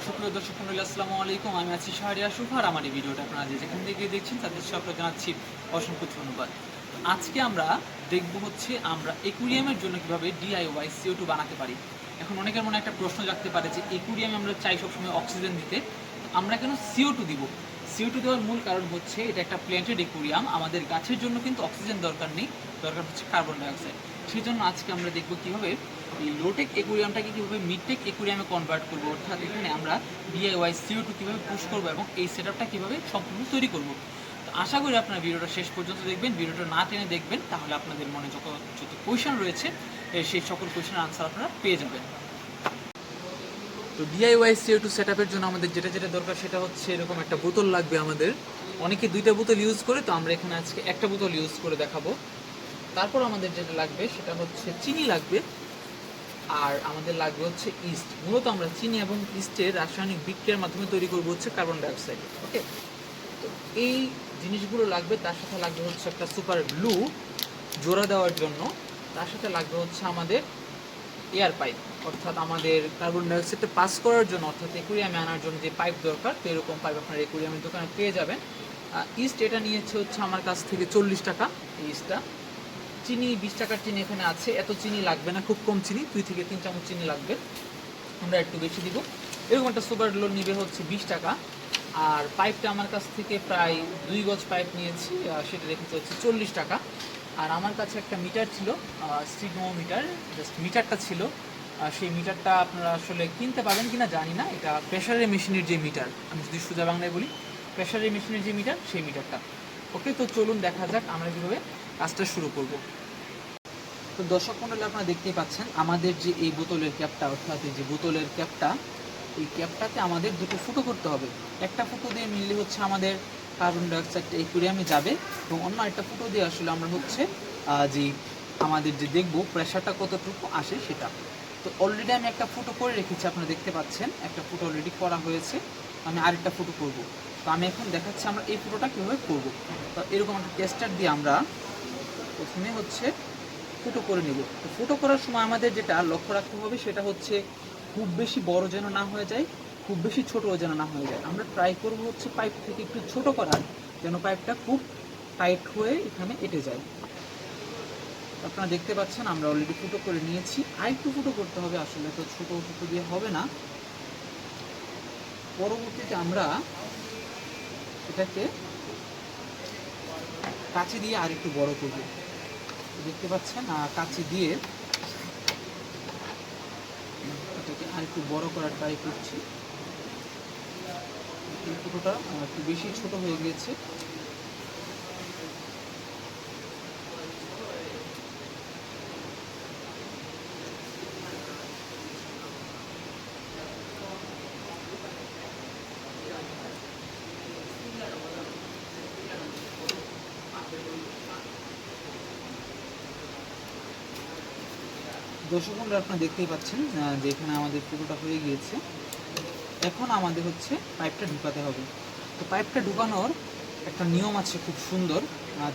সুপ্রিয় দর্শক মণ্ডলী, আসসালামু আলাইকুম। আমি আছি শাহরিয়ার শুভ, আর আমার এই ভিডিওটা আপনারা যেখান থেকে দেখছেন তাদের সকলকে জানাচ্ছি অসংখ্য ধন্যবাদ। আজকে আমরা দেখব হচ্ছে আমরা একুরিয়ামের জন্য কিভাবে DIY CO2 বানাতে পারি। এখন অনেকের মনে একটা প্রশ্ন জাগতে পারে যে একুরিয়ামে আমরা চাই সবসময় অক্সিজেন দিতে, আমরা কেন CO2 দিব? CO2 দেওয়ার মূল কারণ হচ্ছে এটা একটা প্ল্যান্টেড একুরিয়াম, আমাদের গাছের জন্য কিন্তু অক্সিজেন দরকার নেই, দরকার হচ্ছে কার্বন ডাইঅক্সাইড। সেই জন্য আজকে আমরা দেখব কীভাবে এই লোটেক একুরিয়ামটাকে কীভাবে মিডটেক একুরিয়ামে কনভার্ট করবো, অর্থাৎ এখানে আমরা DIY CO2 কীভাবে পুশ করবো এবং এই সেটআপটা কীভাবে সম্পূর্ণ তৈরি করব। তো আশা করি আপনারা ভিডিওটা শেষ পর্যন্ত দেখবেন, ভিডিওটা না টেনে দেখবেন, তাহলে আপনাদের মনে যত কোয়েশন রয়েছে সেই সকল কোয়েশনের আনসার আপনারা পেয়ে যাবেন। তো DIY CO2 সেটআপের জন্য আমাদের যেটা যেটা দরকার সেটা হচ্ছে এরকম একটা বোতল লাগবে আমাদের। অনেকে দুইটা বোতল ইউজ করে, তো আমরা এখানে আজকে একটা বোতল ইউজ করে দেখাবো। তারপর আমাদের যেটা লাগবে সেটা হচ্ছে চিনি লাগবে, আর আমাদের লাগবে হচ্ছে ইস্ট। মূলত আমরা চিনি এবং ইস্টের রাসায়নিক বিক্রিয়ার মাধ্যমে তৈরি করবো হচ্ছে কার্বন ডাইঅক্সাইড। ওকে, তো এই জিনিসগুলো লাগবে। তার সাথে লাগবে হচ্ছে একটা সুপার গ্লু জোড়া দেওয়ার জন্য। তার সাথে লাগবে হচ্ছে আমাদের এয়ার পাইপ, অর্থাৎ আমাদের কার্বন ডাইঅক্সাইডটা পাস করার জন্য, অর্থাৎ একুরিয়ামে আনার জন্য যে পাইপ দরকার, তো এরকম পাইপ আপনার একুরিয়ামের দোকানে পেয়ে যাবেন। ইস্ট এটা নিয়েছে হচ্ছে আমার কাছ থেকে 40 টাকা এই ইস্টটা। চিনি 20 টাকার চিনি এখানে আছে, এত চিনি লাগবে না, খুব কম চিনি, 2 থেকে 3 চামচ চিনি লাগবে, আমরা একটু বেশি দিব। এরকম একটা সুপার গ্লু নিবে হচ্ছে 20 টাকা। আর পাইপটা আমার কাছ থেকে প্রায় 2 গজ পাইপ নিয়েছি, সেটা রেখেছে হচ্ছে 40 টাকা। আর আমার কাছে একটা মিটার ছিল, স্টিগমো মিটার, জাস্ট মিটারটা ছিল। সেই মিটারটা আপনারা আসলে কিনতে পাবেন কিনা জানি না, এটা প্রেশারের মেশিনের যে মিটার, আমি যদি সোজা বাংলায় বলি প্রেশারের মেশিনের যে মিটার, সেই মিটারটা। ওকে, তো চলুন দেখা যাক আমরা কীভাবে কাজটা শুরু করব। তো দর্শক মণ্ডলী, আপনারা দেখতেই পাচ্ছেন আমাদের যে এই বোতলের ক্যাপটা, অর্থাৎ এই যে বোতলের ক্যাপটা, এই ক্যাপটাতে আমাদের দুটো ফুটো করতে হবে। একটা ফুটো দিয়ে মিললে হচ্ছে আমাদের কার্বন ডাইঅক্সাইডটা একুরিয়ামে যাবে, এবং অন্য একটা ফুটো দিয়ে আসলে আমরা হচ্ছে যে আমাদের যে দেখবো প্রেশারটা কতটুকু আসে সেটা। তো অলরেডি আমি একটা ফুটো করে রেখেছি, আপনারা দেখতে পাচ্ছেন একটা ফুটো অলরেডি করা হয়েছে। আমি আরেকটা ফুটো করব। তো আমি এখন দেখাচ্ছি আমরা এই ফুটোটা কীভাবে করব। তো এরকম একটা টেস্টার দিয়ে আমরা প্রথমে হচ্ছে ফুটো করে নেব। তো ফুটো করার সময় আমাদের যেটা লক্ষ্য রাখতে হবে সেটা হচ্ছে খুব বেশি বড় যেন না হয়ে যায়, খুব বেশি ছোটও যেন না হয়ে যায়। আমরা ট্রাই করব হচ্ছে পাইপ থেকে একটু ছোট করার, যেন পাইপটা খুব টাইট হয়ে এখানে এঁটে যায়। আপনারা দেখতে পাচ্ছেন আমরা অলরেডি ফুটো করে নিয়েছি, আর একটু ফুটো করতে হবে, আসলে তো ছোট ফুটো দিয়ে হবে না। পরবর্তীতে আমরা এটাকে কাঁচি দিয়ে আর একটু বড় করব। দেখতে পাচ্ছেন কাঁচি দিয়ে এটাকে আর একটু বড় করার ট্রাই করছি। এই ফুটোটা একটু বেশি ছোট হয়ে গিয়েছে। দর্শক বন্ধুরা, আপনারা দেখতেই পাচ্ছেন যে এখানে আমাদের ফুটোটা হয়ে গিয়েছে। এখন আমাদের হচ্ছে পাইপটা ঢুকাতে হবে। তো পাইপটা ঢুকানোর একটা নিয়ম আছে খুব সুন্দর,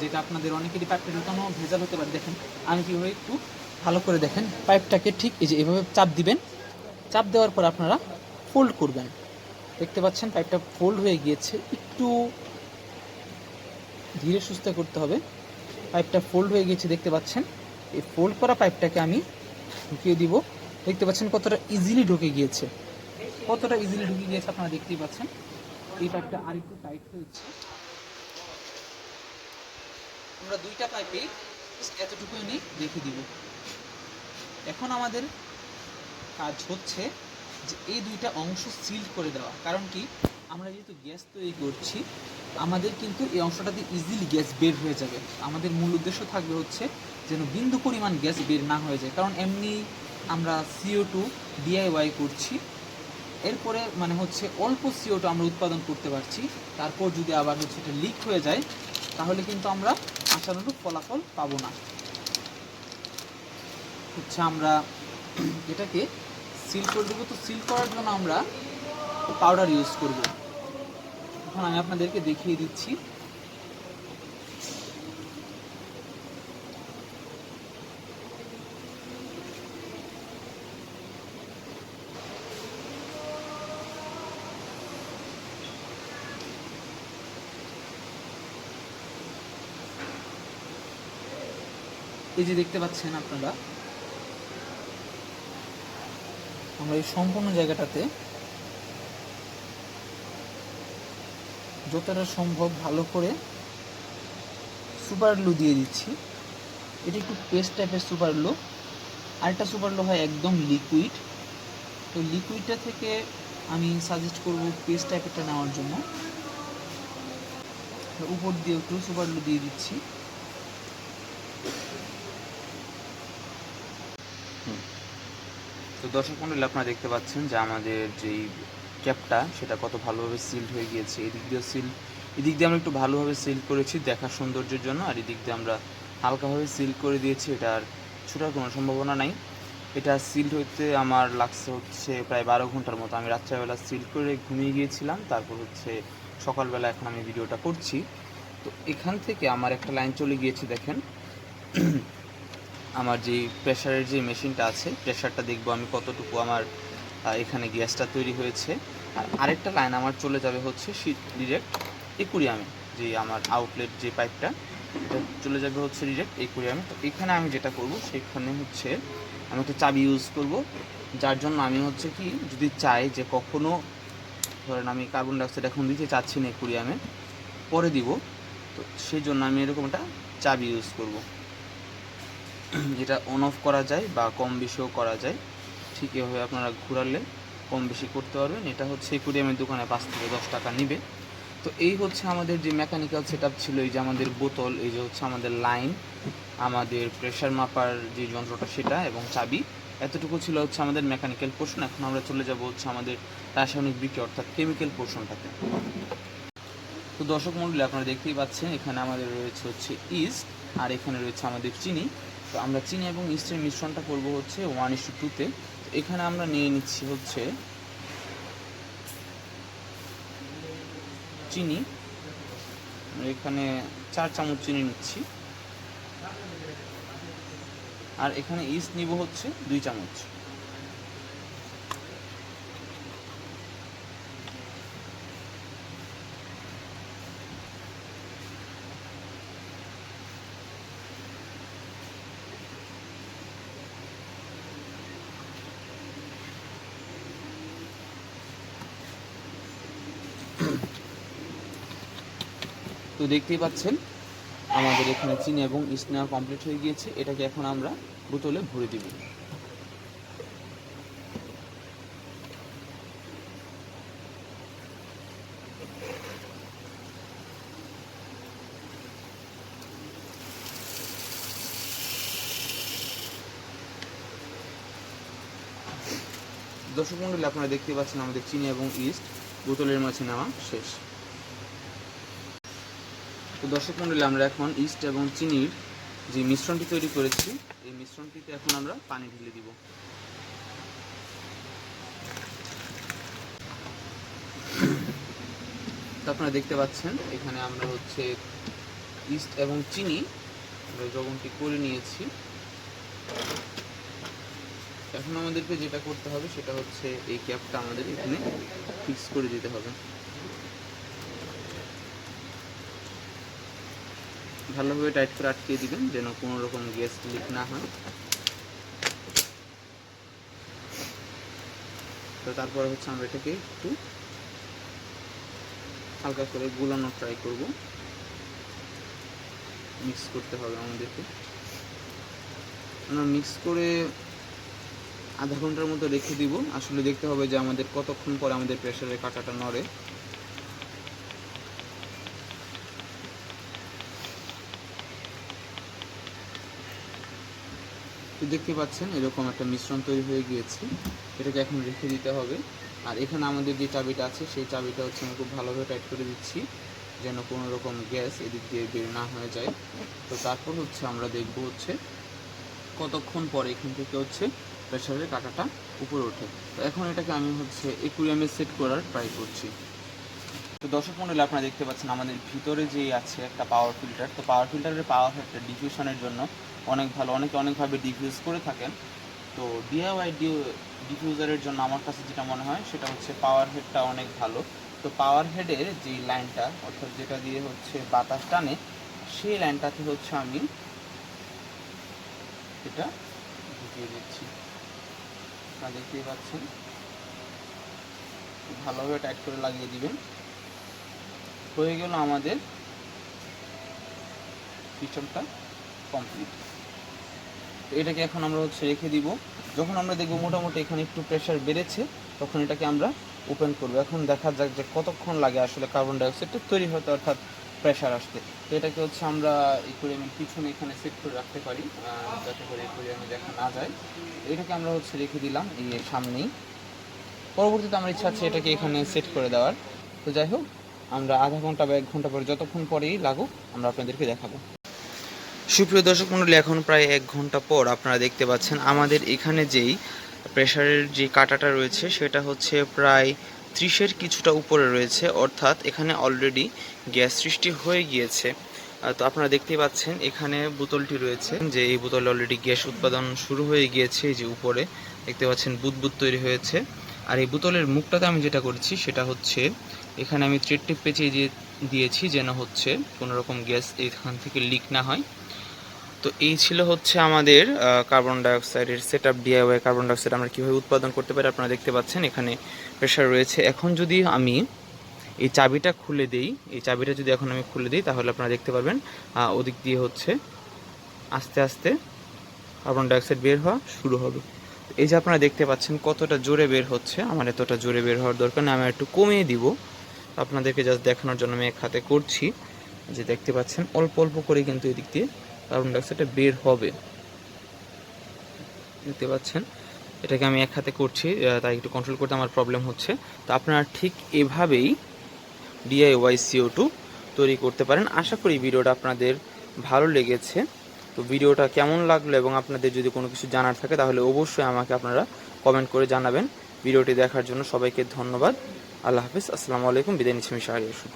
যেটা আপনাদের অনেকেরই পাইপটা ঢুকানো ভেজাল হতে পারে। দেখেন আমি কীভাবে, একটু ভালো করে দেখেন। পাইপটাকে ঠিক এই যে এভাবে চাপ দিবেন, চাপ দেওয়ার পর আপনারা ফোল্ড করবেন। দেখতে পাচ্ছেন পাইপটা ফোল্ড হয়ে গিয়েছে, একটু ধীরে সুস্থে করতে হবে। পাইপটা ফোল্ড হয়ে গিয়েছে দেখতে পাচ্ছেন। এই ফোল্ড করা পাইপটাকে আমি ঢুকিয়ে দিব। দেখতে পাচ্ছেন কতটা ইজিলি ঢুকে গিয়েছে, কতটা ইজিলি ঢুকে গিয়েছে আপনারা দেখতেই পাচ্ছেন। এই পাইপটা আর একটু টাইট হয়েছে। আমরা দুইটা পাইপেই এতটুকু নিয়ে রেখে দিব। এখন আমাদের কাজ হচ্ছে যে এই দুইটা অংশ সিল করে দেওয়া। কারণ কি, আমরা যেহেতু গ্যাস তৈরি করছি, আমাদের কিন্তু এই অংশটাতে ইজিলি গ্যাস বের হয়ে যাবে। আমাদের মূল উদ্দেশ্য থাকবে হচ্ছে যেন বিন্দু পরিমাণ গ্যাস বের না হয়ে যায়। কারণ এমনি আমরা CO2 DIY করছি, এরপরে মানে হচ্ছে অল্প CO2 আমরা উৎপাদন করতে পারছি। তারপর যদি আবার হচ্ছে এটা লিক হয়ে যায়, তাহলে কিন্তু আমরা আশানুরূপ ফলাফল পাবো না। হচ্ছে আমরা এটাকে সিল করে দেবো। তো সিল করার জন্য আমরা পাউডার ইউজ করব। এখন আমি আপনাদেরকে দেখিয়ে দিচ্ছি। এই যে দেখতে পাচ্ছেন আপনারা, আমরা এই সম্পূর্ণ জায়গাটাতে যতটা সম্ভব ভালো করে সুপার গ্লু দিয়ে দিচ্ছি। এটা একটু পেস্ট টাইপের সুপার গ্লু, আরেকটা সুপার গ্লু হয় একদম লিকুইড। তো লিকুইডটা থেকে আমি সাজেস্ট করব পেস্ট টাইপেরটা নেওয়ার জন্য। উপর দিয়ে একটু সুপার গ্লু দিয়ে দিচ্ছি। তো দর্শক মণ্ডলী, আপনারা দেখতে পাচ্ছেন যে আমাদের যেই ক্যাপটা সেটা কত ভালোভাবে সিল্ড হয়ে গিয়েছে। এদিক দিয়ে আমরা একটু ভালোভাবে সিল করেছি দেখার সৌন্দর্যের জন্য, আর এদিক দিয়ে আমরা হালকাভাবে সিল করে দিয়েছি। এটা আর ছুটার কোনো সম্ভাবনা নাই। এটা সিল্ড হইতে আমার লাগছে হচ্ছে প্রায় 12 ঘন্টার মতো। আমি রাত্রেবেলা সিল করে ঘুমিয়ে গিয়েছিলাম, তারপর হচ্ছে সকালবেলা এখন আমি ভিডিওটা করছি। তো এখান থেকে আমার একটা লাইন চলে গিয়েছে, দেখেন আমার যে প্রেশারের যে মেশিনটা আছে, প্রেশারটা দেখবো আমি কতটুকু আমার এখানে গ্যাসটা তৈরি হয়েছে। আর আরেকটা লাইন আমার চলে যাবে হচ্ছে ডিরেক্ট অ্যাকুয়ারিয়ামে, যে আমার আউটলেট যে পাইপটা, এটা চলে যাবে হচ্ছে ডিরেক্ট অ্যাকুয়ারিয়ামে। তো এখানে আমি যেটা করব, সেখানে হচ্ছে আমি একটা চাবি ইউজ করব, যার জন্য আমি হচ্ছে কি, যদি চাই যে কখনো ধরেন আমি কার্বন ডাইঅক্সাইড এখন দিতে চাচ্ছি না অ্যাকুয়ারিয়ামে, পরে দিব, তো সেই জন্য আমি এরকম একটা চাবি ইউজ করব। যেটা অন অফ করা যায় বা কম বেশিও করা যায়। ঠিক এভাবে আপনারা ঘোরালে কম বেশি করতে পারবেন। এটা হচ্ছে অ্যাকুয়ারিয়ামের দোকানে 5 থেকে 10 টাকা নেবে। তো এই হচ্ছে আমাদের যে মেকানিক্যাল সেটআপ ছিল, এই যে আমাদের বোতল, এই যে হচ্ছে আমাদের লাইন, আমাদের প্রেশার মাপার যে যন্ত্রটা সেটা, এবং চাবি, এতটুকু ছিল হচ্ছে আমাদের মেকানিক্যাল পোর্শন। এখন আমরা চলে যাব হচ্ছে আমাদের রাসায়নিক বিক্রিয়া অর্থাৎ কেমিক্যাল পোর্শনটাতে। তো দর্শক মণ্ডলী, আপনারা দেখতেই পাচ্ছেন এখানে আমাদের রয়েছে হচ্ছে ইস্ট, আর এখানে রয়েছে আমাদের চিনি। তো আমরা চিনি এবং ইস্টের মিশ্রণটা করব হচ্ছে 1:2-তে। তো এখানে আমরা নিয়ে নিচ্ছি হচ্ছে চিনি, এখানে 4 চামচ চিনি নিচ্ছি, আর এখানে ইস্ট নিব হচ্ছে 2 চামচ। তো দেখতেই পাচ্ছেন আমাদের এখানে চিনি এবং ইস্ট নেওয়া কমপ্লিট হয়ে গিয়েছে। এটাকে এখন আমরা বোতলে ভরে দিব। দর্শক মণ্ডলী, আপনারা দেখতে পাচ্ছেন আমাদের চিনি এবং ইস্ট বোতলের মাঝে নেওয়া শেষ। তো দর্শক মণ্ডলী, আমরা এখন ইস্ট এবং চিনির যে মিশ্রণটি তৈরি করেছি, এই মিশ্রণটিতে এখন আমরা পানি ঢেলে দিব। তো আপনারা দেখতে পাচ্ছেন এখানে আমরা হচ্ছে ইস্ট এবং চিনি দ্রবণটি করে নিয়েছি। এখন আমাদেরকে যেটা করতে হবে সেটা হচ্ছে এই ক্যাপটা আমাদের এখানে ফিক্স করে দিতে হবে। ভালোভাবে টাইট করে আটকে দিবেন যেন কোনো রকম গ্যাস লিক না হয়। তো তারপরে হচ্ছে আমরা এটাকে একটু হালকা করে গুলানোর ট্রাই করব। মিক্স করতে হবে আমাদেরকে। আমরা মিক্স করে আধা ঘন্টার মতো রেখে দিব। আসলে দেখতে হবে যে আমাদের কতক্ষণ পরে আমাদের প্রেসারের কাঁটাটা নড়ে। তো দেখতে পাচ্ছেন এরকম একটা মিশ্রণ তৈরি হয়ে গিয়েছে। এটাকে এখন রেখে দিতে হবে। আর এখানে আমাদের যে চাবিটা আছে সেই চাবিটা হচ্ছে আমি খুব ভালোভাবে টাইট করে দিচ্ছি যেন কোনো রকম গ্যাস এদিক দিয়ে বের না হয়ে যায়। তো তারপর হচ্ছে আমরা দেখব হচ্ছে কতক্ষণ পরে এখান থেকে হচ্ছে প্রেসারের কাঁটাটা উপরে ওঠে। তো এখন এটাকে আমি হচ্ছে অ্যাকুয়ারিয়ামে সেট করার ট্রাই করছি। তো দর্শক মণ্ডলী, আপনারা দেখতে পাচ্ছেন আমাদের ভিতরে যে আছে একটা পাওয়ার ফিল্টার। তো পাওয়ার ফিল্টারের পাওয়ার হেডটা ডিফিউশনের জন্য অনেক ভালো, অনেকভাবে ডিফিউজ করে থাকেন। তো ডিআইওয়াই ডিফিউজারের জন্য আমার কাছে যেটা মনে হয় সেটা হচ্ছে পাওয়ার হেডটা অনেক ভালো। তো পাওয়ার হেডের যে লাইনটা অর্থাৎ যেটা দিয়ে হচ্ছে বাতাস টানে, সেই লাইনটাতে হচ্ছে আমি এটা ঢুকিয়ে দিচ্ছি। আপনারা দেখতেই পাচ্ছেন, ভালোভাবে টাইট করে লাগিয়ে দিবেন। হয়ে গেল আমাদের সিস্টেমটা কমপ্লিট। এটাকে এখন আমরা রেখে দিব। যখন আমরা দেখব মোটামুটি এখানে একটু প্রেশার বেড়েছে, তখন এটাকে আমরা ওপেন করব। এখন দেখা যাক যে কতক্ষণ লাগে আসলে কার্বন ডাইঅক্সাইডটা তৈরি হতে, অর্থাৎ প্রেশার আসতে। তো এটাকে আমরা অ্যাকুয়ারিয়ামের পিছনে এখানে সেট করে রাখতে পারি, যাতে করে অ্যাকুয়ারিয়ামে দেখা না যায়। এটাকে আমরা রেখে দিলাম এই সামনেই। পরবর্তীতে আমার ইচ্ছা আছে এটাকে এখানে সেট করে দেওয়ার। তো যাই হোক, আমরা আধা ঘন্টা বা 1 ঘন্টা পরে, যতক্ষণ পরেই লাগুক, আমরা আপনাদেরকে দেখাবো। সুপ্রিয় দর্শক মণ্ডলী, এখন প্রায় 1 ঘন্টা পর আপনারা দেখতে পাচ্ছেন আমাদের এখানে যেই প্রেশারের যে কাঁটাটা রয়েছে সেটা প্রায় 30-এর কিছুটা উপরে রয়েছে, অর্থাৎ এখানে অলরেডি গ্যাস সৃষ্টি হয়ে গিয়েছে। তো আপনারা দেখতেই পাচ্ছেন এখানে বোতলটি রয়েছে, যে এই বোতলে অলরেডি গ্যাস উৎপাদন শুরু হয়ে গিয়েছে। যে উপরে দেখতে পাচ্ছেন বুদবুদ তৈরি হয়েছে। আর এই বোতলের মুখটাতে আমি যেটা করেছি সেটা এখানে আমি থ্রেড টিপ পেঁচিয়ে দিয়েছি, যেন কোনো রকম গ্যাস এখান থেকে লিক না হয়। তো এই ছিল আমাদের কার্বন ডাইঅক্সাইডের সেটআপ। ডিআইওয়াই কার্বন ডাইঅক্সাইড আমরা কীভাবে উৎপাদন করতে পারি আপনারা দেখতে পাচ্ছেন এখানে প্রেশার রয়েছে। এখন যদি আমি এই চাবিটা খুলে দিই, তাহলে আপনারা দেখতে পারবেন ওদিক দিয়ে আস্তে আস্তে কার্বন ডাইঅক্সাইড বের হওয়া শুরু হবে। এই যে আপনারা দেখতে পাচ্ছেন কতটা জোরে বের হচ্ছে। আমার এতটা জোরে বের হওয়ার দরকার নেই, আমি একটু কমিয়ে দিব। আপনাদেরকে জাস্ট দেখানোর জন্য আমি এক হাতে করছি। যে দেখতে পাচ্ছেন অল্প অল্প করে কিন্তু এদিক দিয়ে কার্বন ডাইঅক্সাইডটা বের হবে, দেখতে পাচ্ছেন। এটাকে আমি এক হাতে করছি, তাই একটু কন্ট্রোল করতে আমার প্রবলেম হচ্ছে। তো আপনারা ঠিক এভাবেই DIY CO2 তৈরি করতে পারেন। আশা করি ভিডিওটা আপনাদের ভালো লেগেছে। তো ভিডিওটা কেমন লাগলো এবং আপনাদের যদি কোনো কিছু জানার থাকে তাহলে অবশ্যই আমাকে আপনারা কমেন্ট করে জানাবেন। ভিডিওটি দেখার জন্য সবাইকে ধন্যবাদ। আল্লাহ হাফিজ, আসসালামু আলাইকুম। বিদায় নিচ্ছি আমি শাহরিয়ার শুভ।